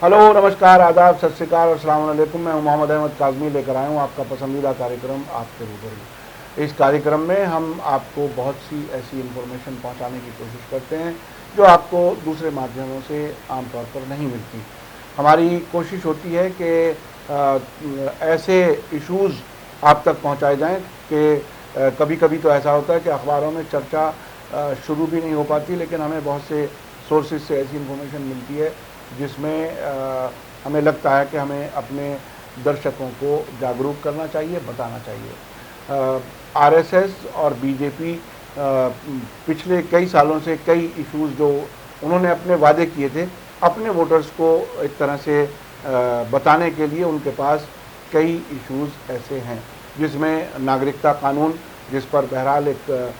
Hello, नमस्कार, आदाब, सत श्री अकाल और अस्सलाम वालेकुम। मैं मोहम्मद अहमद काज़मी लेकर आया हूँ आपका पसंदीदा कार्यक्रम आपके रूबरू। इस कार्यक्रम में हम आपको बहुत सी ऐसी इन्फॉर्मेशन पहुँचाने की कोशिश करते हैं जो आपको दूसरे माध्यमों से आमतौर पर नहीं मिलती। हमारी कोशिश होती है कि ऐसे इश्यूज़ आप तक पहुँचाए जाएँ कि कभी कभी तो ऐसा होता है कि अखबारों में चर्चा शुरू भी नहीं हो पाती, लेकिन हमें बहुत से सोर्सेज से ऐसी इन्फॉर्मेशन मिलती है जिसमें हमें लगता है कि हमें अपने दर्शकों को जागरूक करना चाहिए, बताना चाहिए। आरएसएस और बीजेपी पिछले कई सालों से कई इश्यूज़ जो उन्होंने अपने वादे किए थे अपने वोटर्स को एक तरह से बताने के लिए उनके पास कई इश्यूज़ ऐसे हैं, जिसमें नागरिकता कानून, जिस पर बहरहाल एक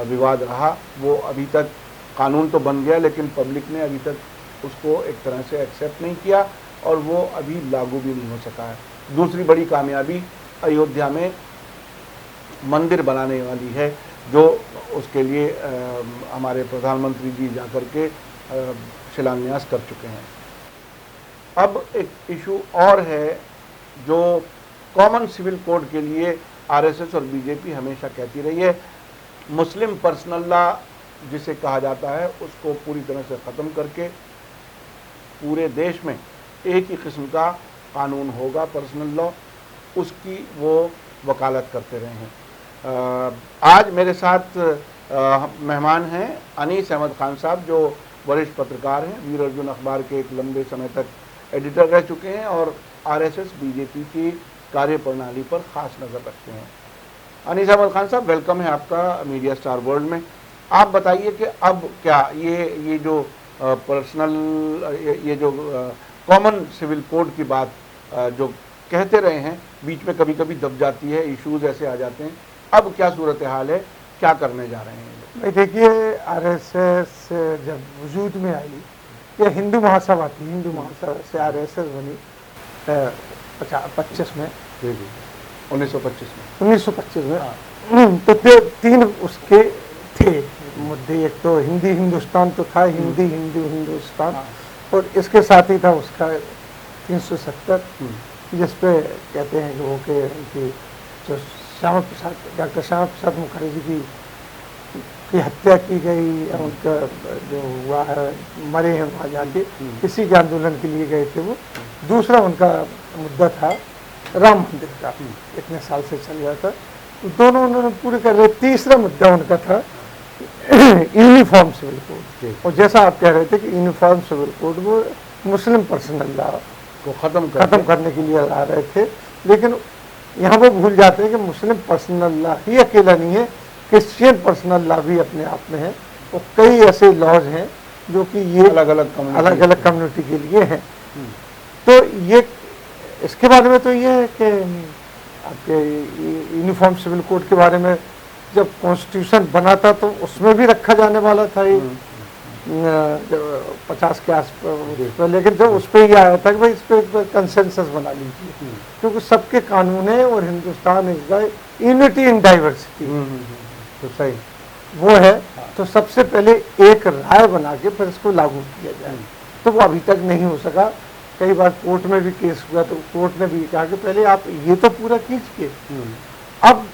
विवाद रहा, वो अभी तक कानून तो बन गया लेकिन पब्लिक ने अभी तक उसको एक तरह से एक्सेप्ट नहीं किया और वो अभी लागू भी नहीं हो सका है। दूसरी बड़ी कामयाबी अयोध्या में मंदिर बनाने वाली है, जो उसके लिए हमारे प्रधानमंत्री जी जाकर के शिलान्यास कर चुके हैं। अब एक इशू और है जो कॉमन सिविल कोड के लिए आरएसएस और बीजेपी हमेशा कहती रही है, मुस्लिम पर्सनल लॉ जिसे कहा जाता है उसको पूरी तरह से ख़त्म करके पूरे देश में एक ही किस्म का कानून होगा पर्सनल लॉ, उसकी वो वकालत करते रहे हैं। आज मेरे साथ मेहमान हैं अनीस अहमद खान साहब, जो वरिष्ठ पत्रकार हैं, वीर अर्जुन अखबार के एक लंबे समय तक एडिटर रह चुके हैं और आरएसएस बीजेपी की कार्यप्रणाली पर ख़ास नज़र रखते हैं। अनीस अहमद खान साहब, वेलकम है आपका मीडिया स्टार वर्ल्ड में। आप बताइए कि अब क्या ये जो पर्सनल ये जो कॉमन सिविल कोड की बात जो कहते रहे हैं, बीच में कभी कभी दब जाती है, इश्यूज ऐसे आ जाते हैं, अब क्या सूरत हाल है, क्या करने जा रहे हैं? देखिए, आरएसएस जब वजूद में आई, ये हिंदू महासभा थी, हिंदू महासभा से आरएसएस बनी 25 में, 1925 में। तो तीन उसके थे मुद्दे। एक तो हिंदी हिंदुस्तान तो था, हिंदी हिंदू हिंदुस्तान, और इसके साथ ही था उसका 370, जिस पे कहते हैं कि वो कि जो डॉक्टर श्यामा प्रसाद मुखर्जी की हत्या की गई, उनका जो हुआ है, मरे हैं वहाँ जाके, इसी के आंदोलन के लिए गए थे वो। दूसरा उनका मुद्दा था राम मंदिर का, इतने साल से चल रहा था, दोनों उन्होंने पूरे कर रहे। तीसरा मुद्दा उनका था यूनिफॉर्म सिविल कोड, और जैसा आप कह रहे थे कि यूनिफॉर्म सिविल कोड वो मुस्लिम पर्सनल लॉ को ख़त्म करने के लिए ला रहे थे। लेकिन यहाँ वो भूल जाते हैं कि मुस्लिम पर्सनल लॉ ही अकेला नहीं है, क्रिश्चियन पर्सनल लॉ भी अपने आप में है, और कई ऐसे लॉज हैं जो कि ये अलग अलग कम्युनिटी के लिए हैं। तो ये इसके बारे में तो ये है कि आपके यूनिफॉर्म सिविल कोड के बारे में जब कॉन्स्टिट्यूशन बना था तो उसमें भी रखा जाने वाला था ये 50 के आसपास, लेकिन जब उस पर ये आया था कि भाई इस पर कंसेंसस बना लीजिए, क्योंकि सबके कानून है और Hindustan is the unity in diversity, तो सही वो है। तो सबसे पहले एक राय बना के फिर इसको लागू किया जाए, तो वो अभी तक नहीं हो सका। कई बार कोर्ट में भी केस हुआ तो कोर्ट ने भी कहा कि पहले आप ये तो पूरा कीजिए। अब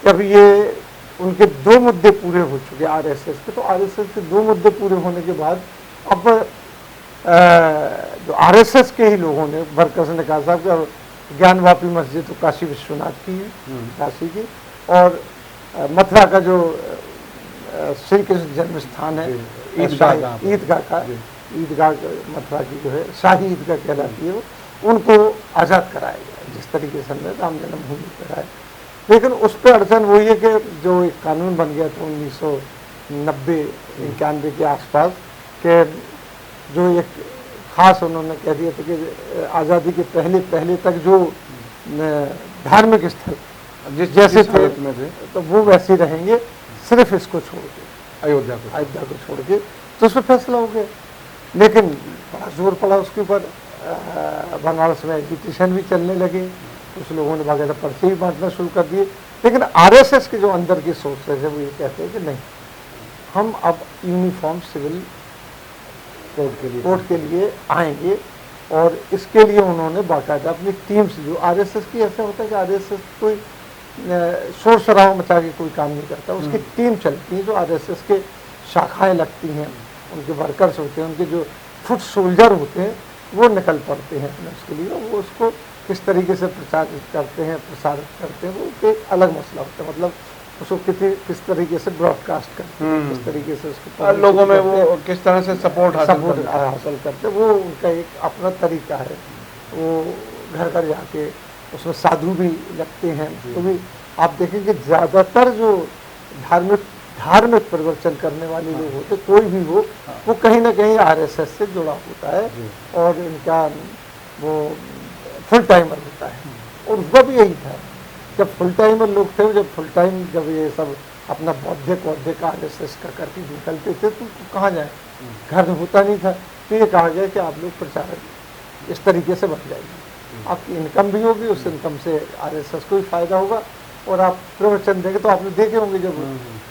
जब ये उनके दो मुद्दे पूरे हो चुके आरएसएस के, तो आरएसएस के दो मुद्दे पूरे होने के बाद अब जो आरएसएस के ही लोगों ने, वर्कर्स ने कहा साहब कि ज्ञानवापी मस्जिद तो काशी विश्वनाथ की है, काशी की, और मथुरा का जो श्री कृष्ण जन्म स्थान है, ईदगाह का, ईदगाह मथुरा की जो है शाही ईदगाह कहलाती है, वो उनको आज़ाद कराया गया, जिस तरीके से हमने राम जन्मभूमि कराया। लेकिन उस पर अड़चन वही है कि जो एक कानून बन गया था 1990-91 के आसपास, के जो एक ख़ास उन्होंने कह दिया था कि आज़ादी के पहले तक जो धार्मिक स्थल जैसे थे तो वो वैसे रहेंगे, सिर्फ इसको छोड़ के, अयोध्या को छोड़ के, तो उस पर फैसला हो गया। लेकिन बड़ा जोर पड़ा उसके ऊपर, बनारस में एजुकेशन भी चलने लगे, कुछ लोगों ने वगैरह पर्चे भी बांटना शुरू कर दिए। लेकिन आरएसएस के जो अंदर की सोर्सेज है वो ये कहते हैं कि नहीं, हम अब यूनिफॉर्म सिविल कोड के लिए आएंगे, और इसके लिए उन्होंने बाकायदा अपनी टीम से, जो आरएसएस की ऐसा होता है कि आरएसएस कोई शोर शराबा मचा के कोई काम नहीं करता, उसकी टीम चलती है, जो आरएसएस के शाखाएं लगती हैं, उनके वर्कर्स होते हैं, उनके जो फुट सोल्जर होते हैं वो निकल पड़ते हैं अपने उसके लिए, वो उसको किस तरीके से प्रचारित करते हैं, प्रसारित करते हैं, वो एक अलग मसला होता है। मतलब उसको किस तरीके से ब्रॉडकास्ट करते हैं, किस तरीके से उसको लोगों में वो किस तरह से सपोर्ट हासिल करते हैं, वो उनका एक अपना तरीका है। वो घर घर जाके उसमें साधु भी लगते हैं, तो भी आप देखेंगे ज़्यादातर जो धार्मिक परिवर्तन करने वाले लोग होते, कोई भी हो, वो कहीं ना कहीं आरएसएस से जुड़ा होता है और इनका वो फुल टाइमर होता है। और उसका भी यही था, जब फुल टाइमर लोग थे, जब ये सब अपना बौद्धिक आरएसएस का करके निकलते थे, तो कहाँ जाए, घर में होता नहीं था, तो ये कहा गया कि आप लोग प्रचारक इस तरीके से बन जाएंगे, आपकी इनकम भी होगी, उस इनकम से आरएसएस को भी फायदा होगा, और आप प्रवचन देंगे। तो आपने देखे होंगे जब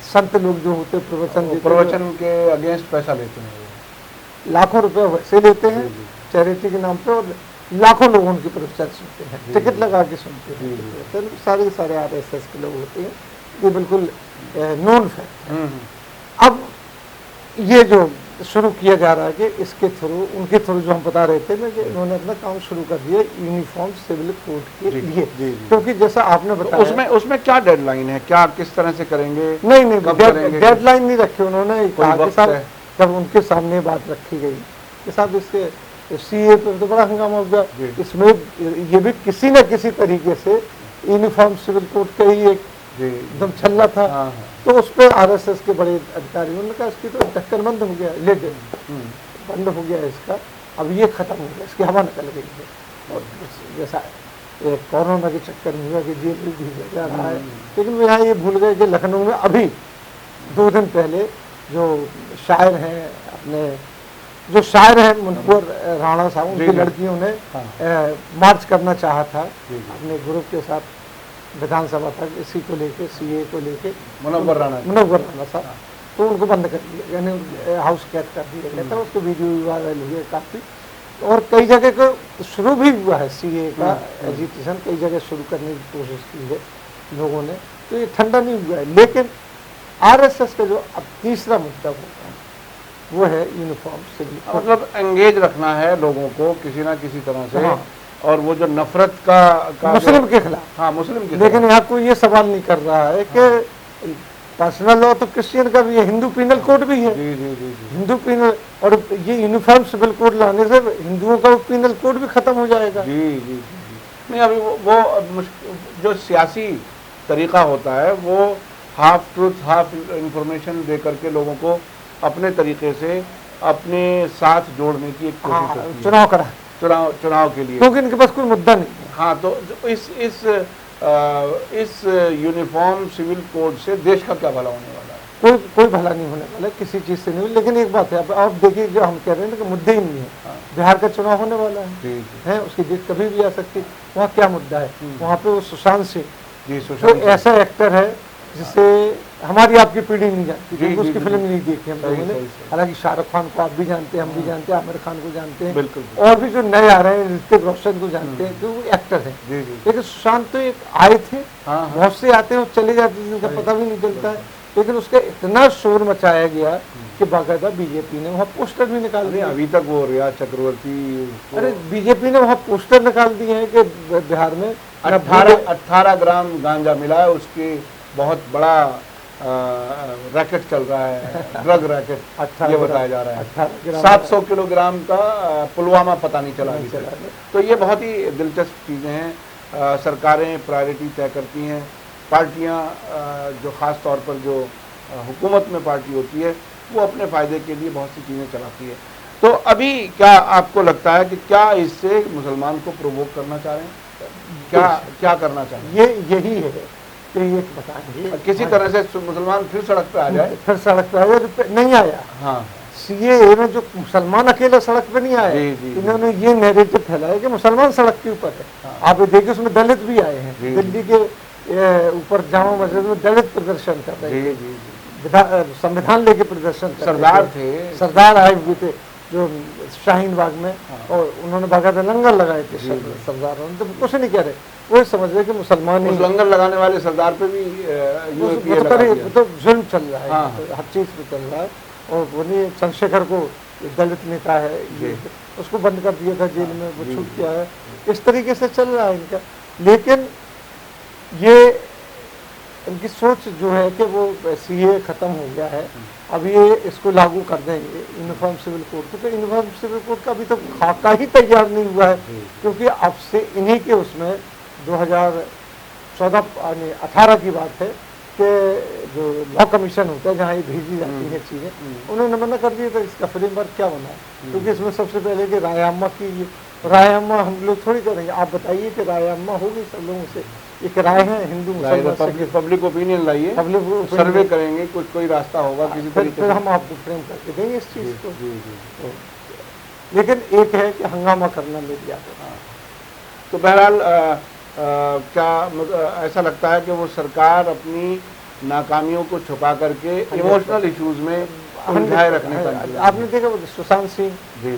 संत लोग जो होते प्रवचन के अगेंस्ट पैसा लेते हैं, लाखों रुपए वैसे लेते हैं चैरिटी के नाम पे, और लाखों लोग उनके प्रवचन सुनते हैं, टिकट लगा के सुनते हैं, सारे आरएसएस के लोग होते हैं, ये बिल्कुल नोन फैक्ट है। अब ये जो शुरू किया जा रहा है कि इसके थ्रू, उनके थ्रू जो हम बता रहे थे ना, कि उन्होंने अपना काम शुरू कर दिया यूनिफॉर्म सिविल कोड के लिए, क्योंकि जैसा आपने बताया उसमें क्या डेडलाइन है, क्या किस तरह से करेंगे? नहीं, डेडलाइन नहीं रखी उन्होंने, जब उनके सामने बात रखी गई कि साहब इसके सीए पे तो बड़ा हंगामा हो गया, इसमें ये भी किसी न किसी तरीके से यूनिफॉर्म सिविल कोड का ही एक एकदम छल्ला था। तो उस पर आरएसएस के बड़े अधिकारियों ने कहा इसकी तो ढक्कन बंद हो गया, बंद हो गया इसका, अब ये खत्म हो गया, इसकी हवा निकल गई है। और जैसा कोरोना के चक्कर में हुआ कि जेल भी भेजा जा रहा है, लेकिन वो यहाँ ये भूल गए कि लखनऊ में अभी 2 दिन पहले जो शायर हैं, अपने जो शायर हैं मुनव्वर राणा साहब, उनकी लड़कियों ने मार्च करना चाहा था अपने ग्रुप के साथ विधानसभा तक, इसी को लेके, सीए को लेके, मुनव्वर राणा साहब, तो उनको बंद कर दिया, यानी हाउस कैद कर दिया गया था। उसको वीडियो वायरल हुए काफ़ी, और कई जगह को शुरू भी हुआ है सीए का एजिटेशन, कई जगह शुरू करने की कोशिश की है लोगों ने, तो ये ठंडा नहीं हुआ है। लेकिन आरएसएस का जो अब तीसरा मुद्दा होता है वो है यूनिफॉर्म सिविल, मतलब एंगेज रखना है लोगों को किसी ना किसी तरह से, और वो जो नफरत का मुस्लिम के खिलाफ, मुस्लिम के, लेकिन यहाँ कोई ये सवाल नहीं कर रहा है कि पर्सनल लॉ तो क्रिश्चियन का भी है, हिंदू पीनल कोड भी है, हिंदू पीनल, और ये यूनिफॉर्म सिविल कोड लाने से हिंदुओं का पीनल कोड भी खत्म हो जाएगा। नहीं, अभी वो जो सियासी तरीका होता है, वो हाफ ट्रूथ हाफ इंफॉर्मेशन दे करके लोगों को अपने तरीके से अपने साथ जोड़ने की एक कोशिश होती है, चुनाव के लिए, क्योंकि इनके पास कोई मुद्दा नहीं है। हाँ, तो इस यूनिफॉर्म सिविल कोड से देश का क्या भला होने वाला है? कोई भला नहीं होने वाला, किसी चीज़ से नहीं। लेकिन एक बात है, अब आप देखिए, जो हम कह रहे हैं ना कि मुद्दे ही नहीं है, बिहार का चुनाव होने वाला है, उसकी डेट कभी भी आ सकती है। वहाँ क्या मुद्दा है? वहाँ पे वो सुशांत सिंह जो ऐसा एक्टर है जिससे हमारी आपकी पीढ़ी नहीं जानती, क्योंकि उसकी फिल्म नहीं देखी हम लोगों ने। हालांकि शाहरुख खान को आप भी जानते हैं, हम भी जानते हैं, आमिर खान को जानते हैं, और भी जो नए आ रहे हैं, ऋतिक रोशन को जानते हैं, तो वो एक्टर है। लेकिन सुशांत तो एक आए थे, बहुत से आते हैं और चले जाते हैं, जिनका पता भी नहीं चलता है। लेकिन उसका इतना शोर मचाया गया कि बाकायदा बीजेपी ने वहाँ पोस्टर भी निकाल दिया। अभी तक वो रिया चक्रवर्ती, अरे बीजेपी ने वहाँ पोस्टर निकाल दिए हैं कि बिहार में 18 ग्राम गांजा मिला है, उसकी बहुत बड़ा रैकेट चल रहा है, ड्रग रैकेट, ये बताया जा रहा है। 700 किलोग्राम का पुलवामा पता नहीं चला अभी तक। तो ये बहुत ही दिलचस्प चीज़ें हैं। सरकारें प्रायोरिटी तय करती हैं, पार्टियां जो ख़ास तौर पर जो हुकूमत में पार्टी होती है, वो अपने फ़ायदे के लिए बहुत सी चीज़ें चलाती है। तो अभी क्या आपको लगता है कि क्या इससे मुसलमान को प्रोवोक करना चाह रहे हैं? क्या करना चाहिए? यही है कि ये बताएंगे किसी तरह से मुसलमान फिर सड़क पे आ जाए, नहीं आया। हाँ, सीएए में जो मुसलमान अकेला सड़क पे नहीं आए, इन्होंने ये नैरेटिव फैलाया कि मुसलमान सड़क के ऊपर है। आप देखिए, उसमें दलित भी आए हैं, दिल्ली के ऊपर जामा मस्जिद में दलित प्रदर्शन कर रहे थे, संविधान लेके प्रदर्शन कर रहे थे, सरदार आए हुए थे। जो शाहीन बाग में, और उन्होंने बाकायदा लंगर लगाए थे सरदारों ने, तो कुछ नहीं कह रहे, वो समझ रहे कि मुसलमान ही। उस लंगर लगाने वाले सरदार पे भी यूएपीए लगा दिया। तो जुल्म चल रहा है, हाँ। तो हर चीज़ पे चल रहा है। और वो नहीं, चंद्रशेखर को दलित नेता है ये, उसको बंद कर दिया था जेल में, वो छूट गया है। इस तरीके से चल रहा है इनका। लेकिन ये इनकी सोच जो है कि वो सीए ख़त्म हो गया है, अब ये इसको लागू कर देंगे यूनिफॉर्म सिविल कोड को। तो यूनिफॉर्म सिविल कोड का अभी तो खाका ही तैयार नहीं हुआ है, क्योंकि अब से इन्हीं के उसमें 2014-18 की बात है कि जो लॉ कमीशन होता है जहाँ ये भेजी जाती है चीज़ें, उन्होंने मना कर दिया। तो इसका फ्रेमवर्क क्या बना है? क्योंकि इसमें सबसे पहले कि राय की राय हम लोग थोड़ी करेंगे, आप बताइए कि राय होगी सब लोगों से, एक राय है हिंदू मुसलमान, पब्लिक ओपिनियन लाइए, सर्वे करेंगे, कुछ कोई रास्ता होगा किसी तरीके फिर हम आपको फ्रेम करके देंगे इस चीज़ को। लेकिन एक है कि हंगामा करना मीडिया को। तो बहरहाल क्या ऐसा लगता है कि वो सरकार अपनी नाकामियों को छुपा करके इमोशनल इश्यूज में उलझाए रखने का? आपने देखा वो सुशांत सिंह,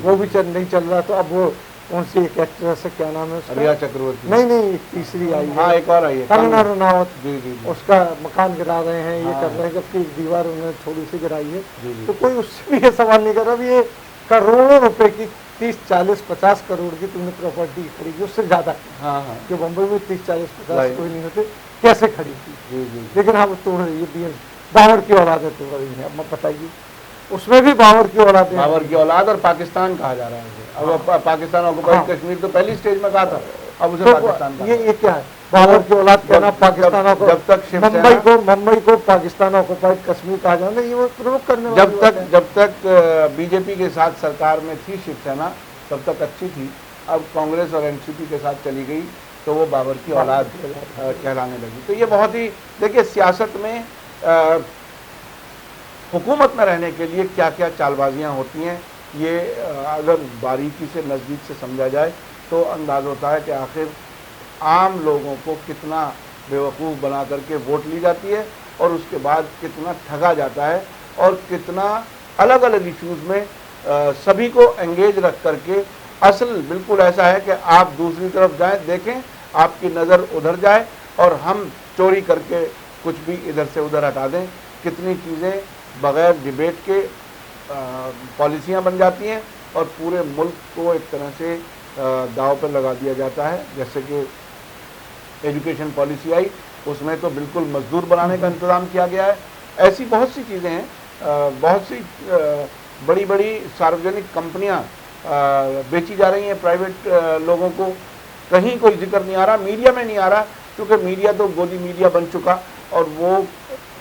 वो भी नहीं चल रहा, तो अब वो कौन सी एक एक्ट्रेस है, क्या नाम है उसका? रिया चक्रवर्ती। नहीं, तीसरी आई है। हाँ, एक और आई है, कंगना रनावत। जी। उसका मकान गिरा रहे हैं, ये कर रहे हैं, जबकि एक दीवार उन्होंने थोड़ी सी गिराई है। तो कोई उससे भी ये सवाल नहीं कर रहा। अब ये करोड़ों रुपए की 30, 40, 50 करोड़ की तुमने प्रॉपर्टी खरीदी, उससे ज्यादा। हाँ। जो बम्बई में 30, 40, 50 कोई नहीं होते, कैसे खरीदी? लेकिन हाँ, वो तोड़ रही है, बाबर की औलादें तोड़ रही है। अब बताइए, उसमें भी बाबर की औलाद, बाबर की औलाद, और पाकिस्तान कहा जा रहा है। अब पाकिस्तान ऑक्युपाइड कश्मीर तो पहली स्टेज में कहा था, अब उसे पाकिस्तान का। ये क्या है? बाबर की औलाद कहना, पाकिस्तान को, जब तक मुंबई को पाकिस्तान ऑक्युपाइड कश्मीर कहा जाना, ये वो प्रवोक करने वाली जब तक बीजेपी के साथ सरकार में थी शिवसेना, तब तक अच्छी थी। अब कांग्रेस और एनसीपी के साथ चली गई तो वो बाबर की औलाद कहलाने लगी। तो ये बहुत ही, देखिए, सियासत में हुकूमत में रहने के लिए क्या क्या चालबाजियां होती हैं, ये अगर बारीकी से नज़दीक से समझा जाए तो अंदाज़ होता है कि आखिर आम लोगों को कितना बेवकूफ़ बना करके वोट ली जाती है, और उसके बाद कितना ठगा जाता है, और कितना अलग अलग इश्यूज़ में सभी को एंगेज रख करके, असल बिल्कुल ऐसा है कि आप दूसरी तरफ जाएं, देखें, आपकी नज़र उधर जाए और हम चोरी करके कुछ भी इधर से उधर हटा दें। कितनी चीज़ें बग़ैर डिबेट के पॉलिसियां बन जाती हैं और पूरे मुल्क को एक तरह से दांव पर लगा दिया जाता है। जैसे कि एजुकेशन पॉलिसी आई, उसमें तो बिल्कुल मजदूर बनाने का इंतज़ाम किया गया है। ऐसी बहुत सी चीज़ें हैं, बहुत सी बड़ी बड़ी सार्वजनिक कंपनियां बेची जा रही हैं प्राइवेट लोगों को। कहीं कोई जिक्र नहीं आ रहा, मीडिया में नहीं आ रहा, क्योंकि मीडिया तो गोदी मीडिया बन चुका, और वो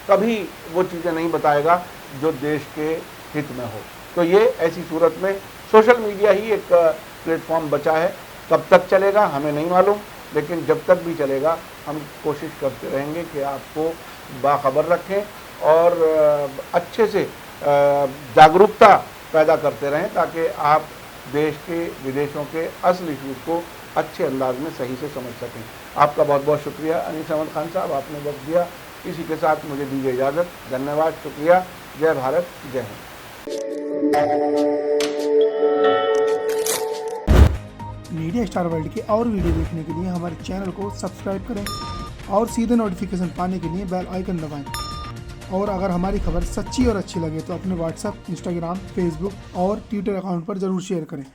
कभी वो चीज़ें नहीं बताएगा जो देश के हित में हो। तो ये ऐसी सूरत में सोशल मीडिया ही एक प्लेटफॉर्म बचा है। कब तक चलेगा हमें नहीं मालूम, लेकिन जब तक भी चलेगा हम कोशिश करते रहेंगे कि आपको बाखबर रखें और अच्छे से जागरूकता पैदा करते रहें, ताकि आप देश के विदेशों के असल इश्यूज़ को अच्छे अंदाज में सही से समझ सकें। आपका बहुत बहुत शुक्रिया अनीस अहमद खान साहब, आपने वक्त दिया। इसी के साथ मुझे दीजिए इजाज़त। धन्यवाद, शुक्रिया। जय भारत, जय हिंद। मीडिया स्टार वर्ल्ड के और वीडियो देखने के लिए हमारे चैनल को सब्सक्राइब करें और सीधे नोटिफिकेशन पाने के लिए बेल आइकन दबाएं। और अगर हमारी खबर सच्ची और अच्छी लगे तो अपने व्हाट्सएप, इंस्टाग्राम, फेसबुक और ट्विटर अकाउंट पर ज़रूर शेयर करें।